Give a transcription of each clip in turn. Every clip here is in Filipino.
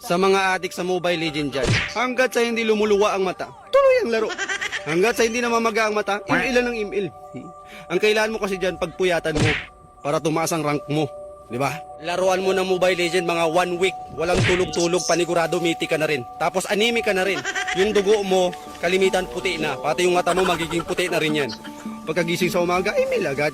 Sa mga adik sa Mobile Legends dyan, hanggat sa hindi lumuluwa ang mata, tuloy ang laro. Hanggat sa hindi namamaga ang mata, imilan ng imil. Ang kailangan mo kasi dyan, pagpuyatan mo para tumaas ang rank mo. Di ba? Laruan mo ng Mobile Legends mga 1 week, walang tulog-tulog, panigurado mythic ka na rin. Tapos anime ka na rin. Yung dugo mo, kalimitan puti na. Pati yung mata mo magiging puti na rin yan. Pagkagising sa umaga, email agad.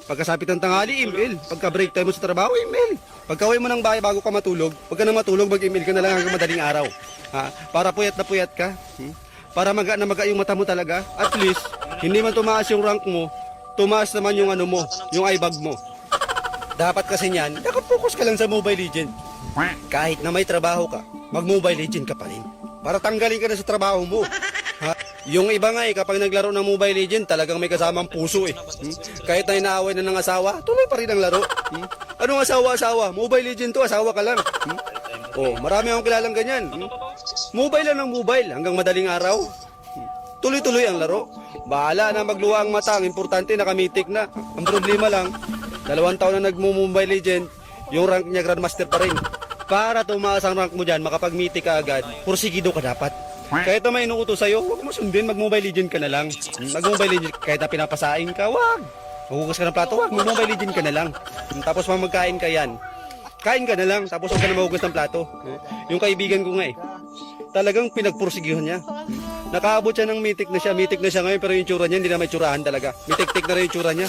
Pagkasapit ng tanghali, email. Pagka break time mo sa trabaho, email. Pagka-uwi mo ng bahay bago ka matulog, pag ka na matulog, mag-email ka na lang hanggang madaling araw. Ha? Para puyat na puyat ka. Para maga na maga yung mata mo talaga. At least, hindi man tumaas yung rank mo, tumaas naman yung ano mo, yung ibag mo. Dapat kasi niyan, nakapokus ka lang sa Mobile Legends. Kahit na may trabaho ka, mag-Mobile Legends ka pa rin. Para tanggalin ka na sa trabaho mo. Ha? Yung iba nga kapag naglaro ng Mobile Legends, talagang may kasamang puso Kahit na inaaway na ng asawa, tuloy pa rin ang laro. Anong asawa-asawa? Mobile Legends to, asawa ka lang. Oh, marami akong kilalang ganyan. Mobile lang ng mobile hanggang madaling araw. Tuloy-tuloy ang laro. Bahala na magluwa ang mata, ang importante nakamitik na. Ang problema lang, 2 taon na nagmo-Mobile Legends, yung rank niya Grandmaster pa rin. Para tumaas ang rank mo dyan, makapag-mythic ka agad, pursigido ka dapat. Kahit na may inuutos sa'yo, huwag mo sundin, mag-Mobile Legends ka na lang. Mag-Mobile Legends, kahit na pinapasain ka, wag. Maghugas ka ng plato, wag, mag-Mobile Legends ka na lang. Tapos magkain ka yan. Kain ka na lang, tapos huwag ka na mahugas ng plato. Yung kaibigan ko nga talagang pinagpursigihan niya. Nakaabot siya ng mythic na siya ngayon, pero yung tsura niya, hindi na may tsurahan talaga. Mythic-tic na rin yung tsura niya.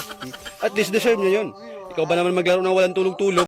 At least deserve niya yun. Ikaw ba naman maglaro ng walang tulog-tulog?